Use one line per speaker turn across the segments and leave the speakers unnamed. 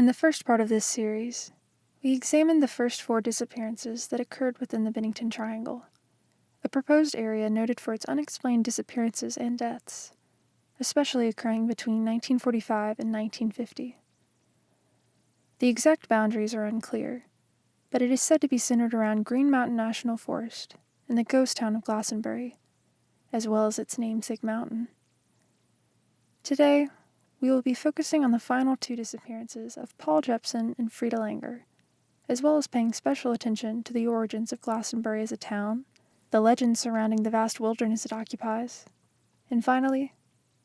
In the first part of this series, we examined the first 4 disappearances that occurred within the Bennington Triangle, a proposed area noted for its unexplained disappearances and deaths, especially occurring between 1945 and 1950. The exact boundaries are unclear, but it is said to be centered around Green Mountain National Forest and the ghost town of Glastonbury, as well as its namesake mountain. Today, we will be focusing on the final 2 disappearances of Paul Jepson and Frieda Langer, as well as paying special attention to the origins of Glastonbury as a town, the legends surrounding the vast wilderness it occupies, and finally,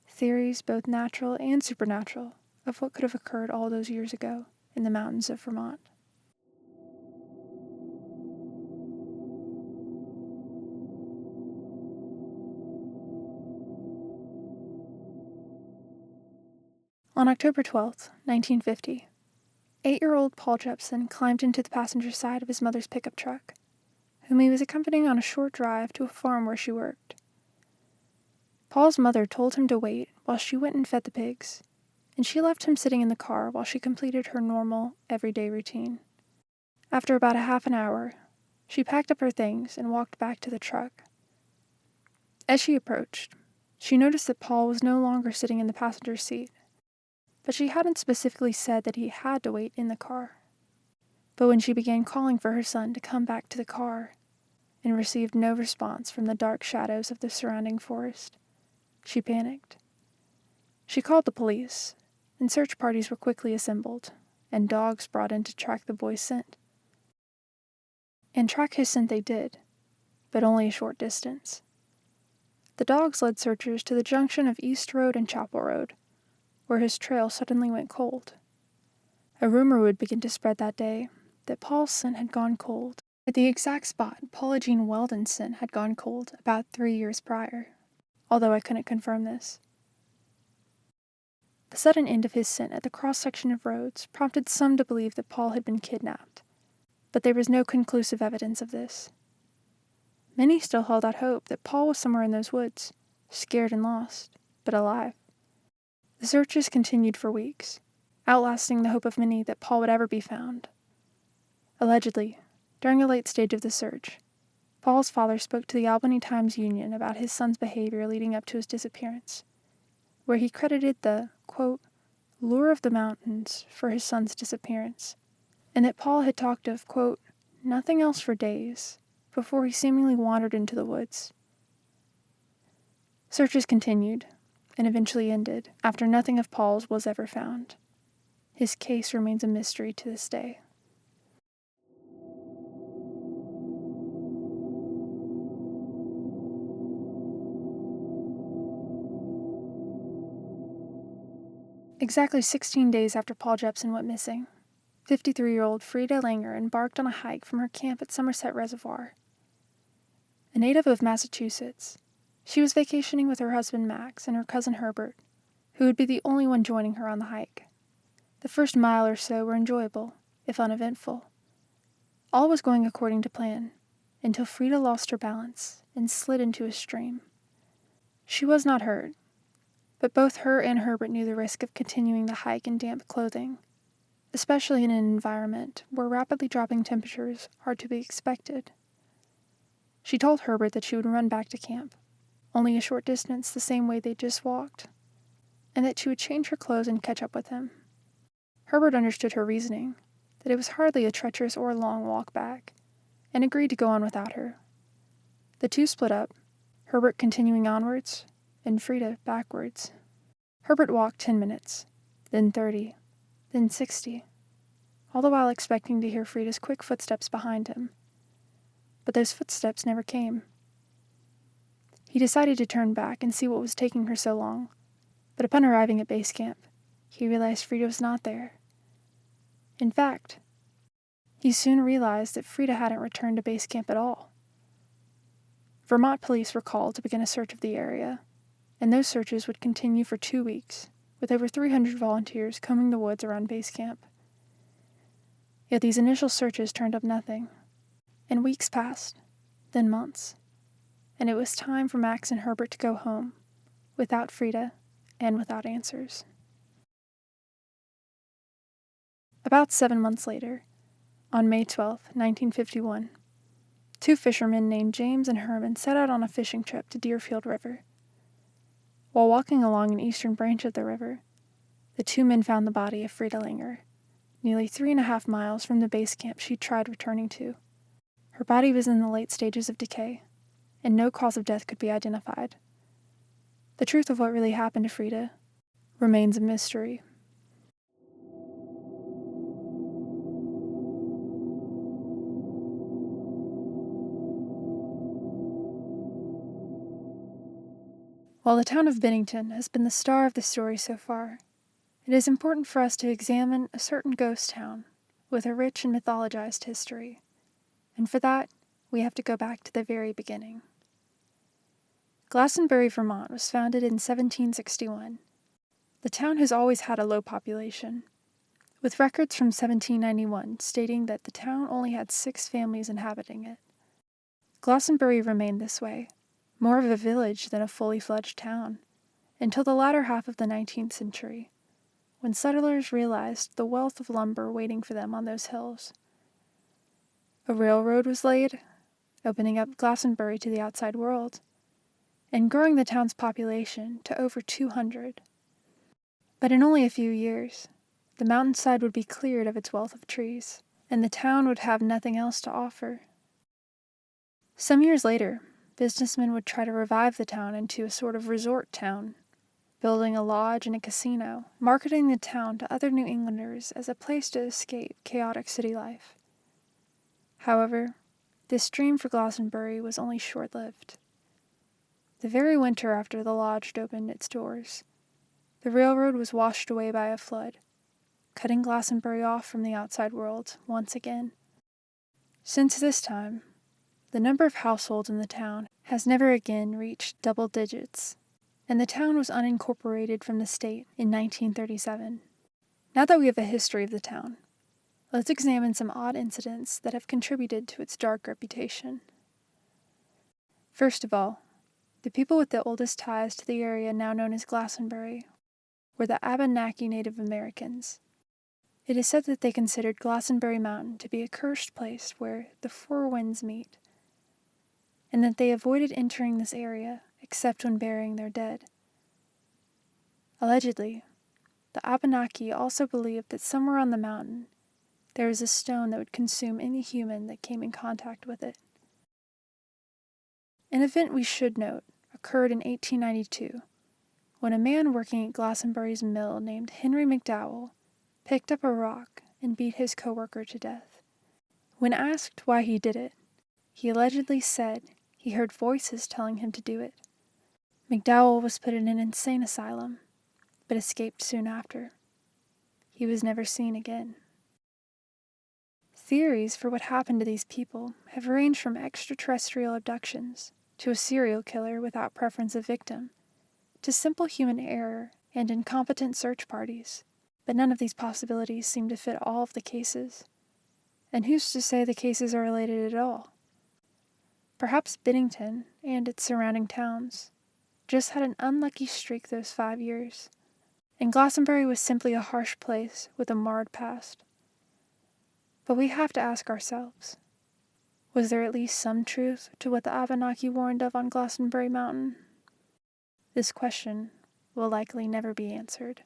theories both natural and supernatural of what could have occurred all those years ago in the mountains of Vermont. On October 12, 1950, 8-year-old Paul Jepson climbed into the passenger side of his mother's pickup truck, whom he was accompanying on a short drive to a farm where she worked. Paul's mother told him to wait while she went and fed the pigs, and she left him sitting in the car while she completed her normal, everyday routine. After about a half an hour, she packed up her things and walked back to the truck. As she approached, she noticed that Paul was no longer sitting in the passenger seat, but she hadn't specifically said that he had to wait in the car. But when she began calling for her son to come back to the car and received no response from the dark shadows of the surrounding forest, she panicked. She called the police, and search parties were quickly assembled, and dogs brought in to track the boy's scent. And track his scent they did, but only a short distance. The dogs led searchers to the junction of East Road and Chapel Road, where his trail suddenly went cold. A rumor would begin to spread that day that Paul's scent had gone cold at the exact spot Paula Jean Weldon's scent had gone cold about 3 years prior, although I couldn't confirm this. The sudden end of his scent at the cross-section of roads prompted some to believe that Paul had been kidnapped, but there was no conclusive evidence of this. Many still held out hope that Paul was somewhere in those woods, scared and lost, but alive. The searches continued for weeks, outlasting the hope of many that Paul would ever be found. Allegedly, during a late stage of the search, Paul's father spoke to the Albany Times-Union about his son's behavior leading up to his disappearance, where he credited the, quote, lure of the mountains for his son's disappearance, and that Paul had talked of, quote, nothing else for days, before he seemingly wandered into the woods. Searches continued, and eventually ended after nothing of Paul's was ever found. His case remains a mystery to this day. Exactly 16 days after Paul Jepson went missing, 53-year-old Frieda Langer embarked on a hike from her camp at Somerset Reservoir. A native of Massachusetts, she was vacationing with her husband Max and her cousin Herbert, who would be the only one joining her on the hike. The first mile or so were enjoyable, if uneventful. All was going according to plan, until Frieda lost her balance and slid into a stream. She was not hurt, but both her and Herbert knew the risk of continuing the hike in damp clothing, especially in an environment where rapidly dropping temperatures are to be expected. She told Herbert that she would run back to camp, only a short distance the same way they'd just walked, and that she would change her clothes and catch up with him. Herbert understood her reasoning, that it was hardly a treacherous or long walk back, and agreed to go on without her. The two split up, Herbert continuing onwards, and Frieda backwards. Herbert walked 10 minutes, then 30, then 60, all the while expecting to hear Frieda's quick footsteps behind him. But those footsteps never came. He decided to turn back and see what was taking her so long, but upon arriving at base camp, he realized Frieda was not there. In fact, he soon realized that Frieda hadn't returned to base camp at all. Vermont police were called to begin a search of the area, and those searches would continue for 2 weeks, with over 300 volunteers combing the woods around base camp. Yet these initial searches turned up nothing, and weeks passed, then months, and it was time for Max and Herbert to go home, without Frieda and without answers. About 7 months later, on May 12, 1951, two fishermen named James and Herman set out on a fishing trip to Deerfield River. While walking along an eastern branch of the river, the two men found the body of Frieda Langer, nearly 3.5 miles from the base camp she'd tried returning to. Her body was in the late stages of decay, and no cause of death could be identified. The truth of what really happened to Frieda remains a mystery. While the town of Bennington has been the star of the story so far, it is important for us to examine a certain ghost town with a rich and mythologized history, and for that, we have to go back to the very beginning. Glastonbury, Vermont was founded in 1761. The town has always had a low population, with records from 1791 stating that the town only had 6 families inhabiting it. Glastonbury remained this way, more of a village than a fully fledged town, until the latter half of the 19th century, when settlers realized the wealth of lumber waiting for them on those hills. A railroad was laid, opening up Glastonbury to the outside world, and growing the town's population to over 200. But in only a few years, the mountainside would be cleared of its wealth of trees, and the town would have nothing else to offer. Some years later, businessmen would try to revive the town into a sort of resort town, building a lodge and a casino, marketing the town to other New Englanders as a place to escape chaotic city life. However, this dream for Glastonbury was only short-lived. The very winter after the lodge opened its doors, the railroad was washed away by a flood, cutting Glastonbury off from the outside world once again. Since this time, the number of households in the town has never again reached double digits, and the town was unincorporated from the state in 1937. Now that we have a history of the town, let's examine some odd incidents that have contributed to its dark reputation. First of all, the people with the oldest ties to the area now known as Glastonbury were the Abenaki Native Americans. It is said that they considered Glastonbury Mountain to be a cursed place where the 4 winds meet, and that they avoided entering this area except when burying their dead. Allegedly, the Abenaki also believed that somewhere on the mountain there was a stone that would consume any human that came in contact with it. An event we should note occurred in 1892, when a man working at Glastonbury's mill named Henry McDowell picked up a rock and beat his coworker to death. When asked why he did it, he allegedly said he heard voices telling him to do it. McDowell was put in an insane asylum, but escaped soon after. He was never seen again. Theories for what happened to these people have ranged from extraterrestrial abductions to a serial killer without preference of victim, to simple human error and incompetent search parties, but none of these possibilities seem to fit all of the cases. And who's to say the cases are related at all? Perhaps Bennington and its surrounding towns just had an unlucky streak those 5 years, and Glastonbury was simply a harsh place with a marred past. But we have to ask ourselves, was there at least some truth to what the Abenaki warned of on Glastonbury Mountain? This question will likely never be answered.